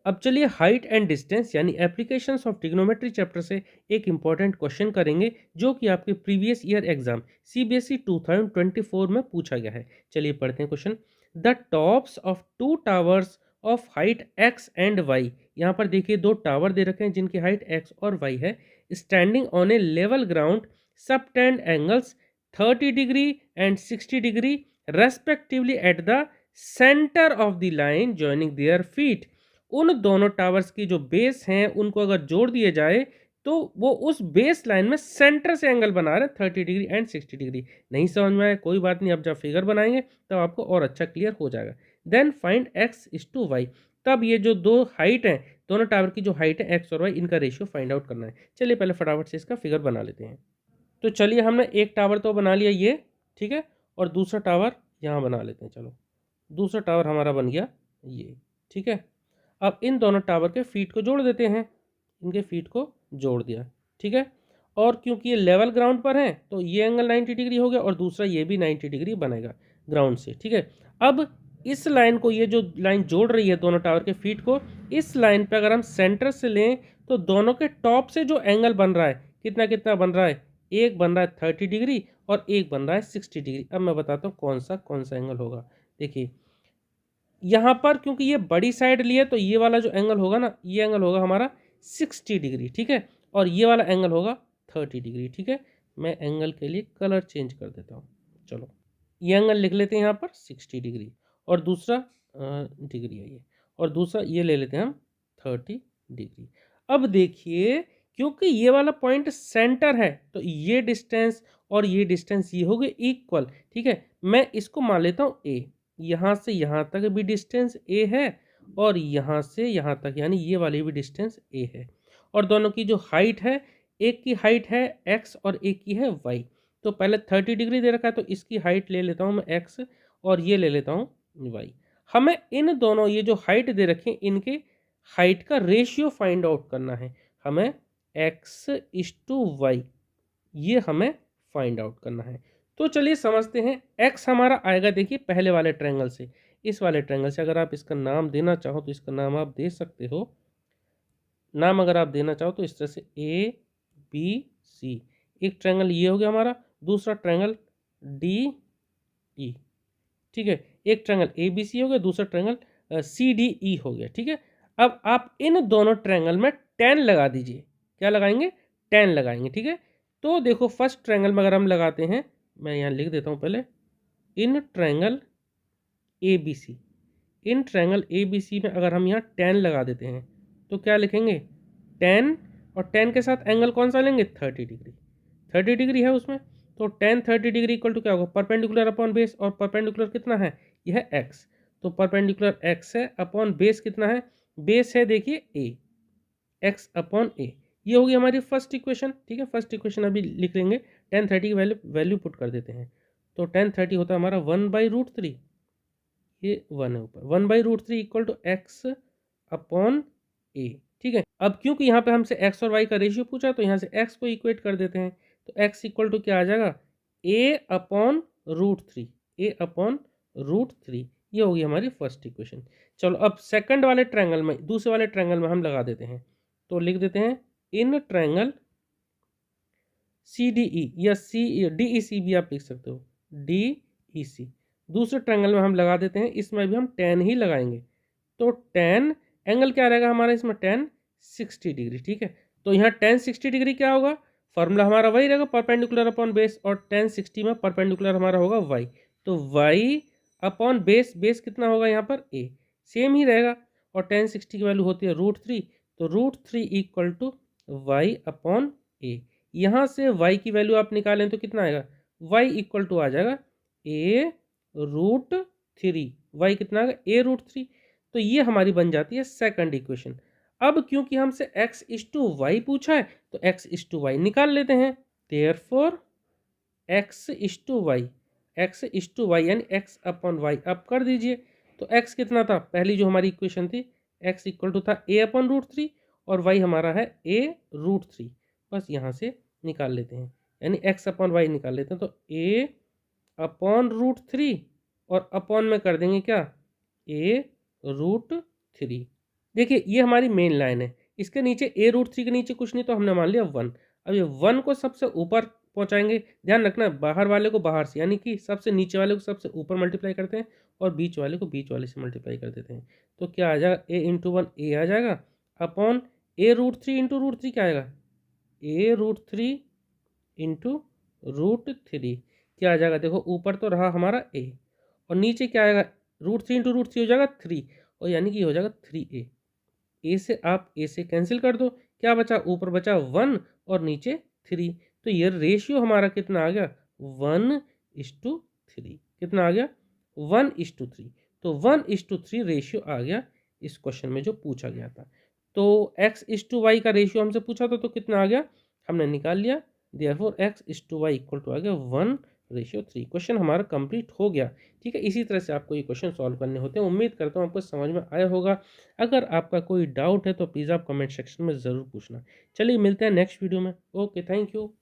अब चलिए height and distance यानी एप्लीकेशंस ऑफ ट्रिग्नोमेट्री चैप्टर से एक इंपॉर्टेंट क्वेश्चन करेंगे जो कि आपके प्रीवियस ईयर एग्जाम सीबीएसई 2024 में पूछा गया है। चलिए पढ़ते हैं question. The tops of two towers of height X and Y, यहाँ पर देखिए दो टावर दे रखे हैं जिनकी हाइट एक्स और वाई है, standing on a level ground, subtend angles 30 degree and 60 degree respectively at the centre of the line joining their feet. उन दोनों टावर्स की जो बेस हैं उनको अगर जोड़ दिए जाए तो वो उस बेस लाइन में सेंटर से एंगल बना रहे हैं 30 डिग्री एंड 60 डिग्री। नहीं समझ में आया कोई बात नहीं, अब जब फिगर बनाएंगे तब आपको और अच्छा क्लियर हो जाएगा। Then find x is to y, तब ये जो दो हाइट है, दोनों टावर की जो हाइट है एक्स और वाई, इनका रेशियो फाइंड आउट करना है। चलिए पहले फटाफट से इसका फिगर बना लेते हैं। तो चलिए हमने एक टावर तो बना लिया ये, ठीक है, और दूसरा टावर यहाँ बना लेते हैं। चलो दूसरा टावर हमारा बन गया ये, ठीक है। अब इन दोनों टावर के फीट को जोड़ देते हैं, इनके फीट को जोड़ दिया, ठीक है। और क्योंकि ये लेवल ग्राउंड पर है तो ये एंगल 90 डिग्री हो गया और दूसरा ये भी 90 डिग्री बनेगा ग्राउंड से, ठीक है। अब इस लाइन को, ये जो लाइन जोड़ रही है दोनों टावर के फीट को, इस लाइन पे अगर हम सेंटर से लें तो दोनों के टॉप से जो एंगल बन रहा है कितना कितना बन रहा है, एक बन रहा है 30 डिग्री और एक बन रहा है 60 डिग्री। अब मैं बताता हूँ कौन सा एंगल होगा। देखिए यहाँ पर क्योंकि ये बड़ी साइड ली है तो ये वाला जो एंगल होगा ना, ये एंगल होगा हमारा 60 डिग्री, ठीक है, और ये वाला एंगल होगा 30 डिग्री, ठीक है। मैं एंगल के लिए कलर चेंज कर देता हूँ। चलो ये एंगल लिख लेते हैं यहाँ पर 60 डिग्री और दूसरा डिग्री है ये, और दूसरा ये ले लेते हैं हम 30 डिग्री। अब देखिए क्योंकि ये वाला पॉइंट सेंटर है तो ये डिस्टेंस और ये डिस्टेंस ये हो गए इक्वल, ठीक है। मैं इसको मान लेता हूँ ए, यहाँ से यहाँ तक भी डिस्टेंस ए है और यहाँ से यहाँ तक यानी ये वाली भी डिस्टेंस ए है, और दोनों की जो हाइट है, एक की हाइट है एक्स और एक की है वाई। तो पहले 30 डिग्री दे रखा है तो इसकी हाइट ले लेता हूँ मैं एक्स और ये ले लेता हूँ वाई। हमें इन दोनों ये जो हाइट दे रखे हैं इनके हाइट का रेशियो फाइंड आउट करना है। हमें एक्स इज टू वाई ये हमें फाइंड आउट करना है। तो चलिए समझते हैं। एक्स हमारा आएगा देखिए पहले वाले ट्रायंगल से, इस वाले ट्रायंगल से। अगर आप इसका नाम देना चाहो तो इसका नाम आप दे सकते हो। नाम अगर आप देना चाहो तो इस तरह से ए बी सी, एक ट्रायंगल ये हो गया हमारा, दूसरा ट्रायंगल डी ई, ठीक है। एक ट्रायंगल ए बी सी हो गया, दूसरा ट्रायंगल सी डी ई हो गया, ठीक है। अब आप इन दोनों ट्रायंगल में 10 लगा दीजिए। क्या लगाएंगे? 10 लगाएंगे, ठीक है। तो देखो फर्स्ट ट्रायंगल में अगर हम लगाते हैं, मैं यहाँ लिख देता हूँ पहले, in triangle A B C, in triangle A B C में अगर हम यहाँ 10 लगा देते हैं तो क्या लिखेंगे? 10 और 10 के साथ एंगल कौन सा लेंगे? 30 डिग्री। 30 डिग्री है उसमें तो 10 30 डिग्री इक्वल टू क्या होगा? परपेंडिकुलर अपॉन बेस, और परपेंडिकुलर कितना है? यह है एक्स, तो परपेंडिकुलर एक्स है अपॉन बेस कितना है? बेस है देखिए ए, एक्स अपॉन ए। ये होगी हमारी फर्स्ट इक्वेशन, ठीक है। फर्स्ट इक्वेशन अभी लिख लेंगे, 10 30 की वैल्यू पुट कर देते हैं। तो 10 30 होता है हमारा 1/√3, ये 1 है ऊपर, 1/√3 इक्वल टू एक्स अपॉन ए, ठीक है। अब क्योंकि यहाँ पे हमसे एक्स और वाई का रेशियो पूछा तो यहाँ से एक्स को इक्वेट कर देते हैं, तो एक्स इक्वल टू क्या आ जाएगा? a/√3, a/√3। ये होगी हमारी फर्स्ट इक्वेशन। चलो अब सेकंड वाले ट्रायंगल में, दूसरे वाले ट्रायंगल में हम लगा देते हैं, तो लिख देते हैं in triangle C D E, या सी डी ई सी भी आप लिख सकते हो, डी ई सी। दूसरे ट्रायंगल में हम लगा देते हैं, इसमें भी हम 10 ही लगाएंगे। तो 10 एंगल क्या रहेगा हमारा इसमें? 10 60 डिग्री, ठीक है। तो यहाँ 10 60 डिग्री क्या होगा? फॉर्मूला हमारा वही रहेगा, परपेंडिकुलर अपॉन बेस, और 10 60 में परपेंडिकुलर हमारा होगा वाई। तो वाई अपॉन बेस, बेस कितना होगा यहाँ पर? ए, सेम ही रहेगा। और 10 60 की वैल्यू होती है √3, तो √3 इक्वल टू वाई अपॉन ए। यहाँ से y की वैल्यू आप निकालें तो कितना आएगा? y इक्वल टू आ जाएगा a√3। y कितना आएगा? a√3। तो ये हमारी बन जाती है सेकंड इक्वेशन। अब क्योंकि हमसे x इज टू वाई पूछा है तो x इज टू वाई निकाल लेते हैं। Therefore x is to y, x is to y यानी x अपॉन वाई। अब कर दीजिए, तो x कितना था? पहली जो हमारी इक्वेशन थी, x इक्वल टू था a/√3 और y हमारा है a√3। बस यहाँ से निकाल लेते हैं, यानी x अपॉन वाई निकाल लेते हैं। तो a/√3 और अपॉन में कर देंगे क्या? a√3, देखिए ये हमारी मेन लाइन है, इसके नीचे a√3 के नीचे कुछ नहीं तो हमने मान लिया 1। अब ये 1 को सबसे ऊपर पहुँचाएँगे, ध्यान रखना बाहर वाले को बाहर से यानी कि सबसे नीचे वाले को सबसे ऊपर मल्टीप्लाई करते हैं और बीच वाले को बीच वाले से मल्टीप्लाई कर देते हैं। तो क्या आ जाएगा a इंटू 1 a आ जाएगा अपॉन a√3 इंटू √3 क्या आएगा a√3 इंटू √3 क्या आ जाएगा देखो ऊपर तो रहा हमारा a और नीचे क्या आएगा √3 इंटू √3 हो जाएगा 3 और यानी कि ये हो जाएगा 3a। ए से आप ए से कैंसिल कर दो, क्या बचा ऊपर बचा 1 और नीचे 3। तो ये रेशियो हमारा कितना आ गया 1:3 कितना आ गया 1:3। तो 1:3 रेशियो आ गया इस क्वेश्चन में जो पूछा गया था। तो x:y का रेशियो हमसे पूछा था तो कितना आ गया हमने निकाल लिया, देयरफॉर x:y इक्वल टू आ गया 1:3। क्वेश्चन हमारा कंप्लीट हो गया। ठीक है, इसी तरह से आपको ये क्वेश्चन सॉल्व करने होते हैं। उम्मीद करता हूँ आपको समझ में आया होगा। अगर आपका कोई डाउट है तो प्लीज़ आप कमेंट सेक्शन में ज़रूर पूछना। चलिए मिलते हैं नेक्स्ट वीडियो में। Okay, thank you.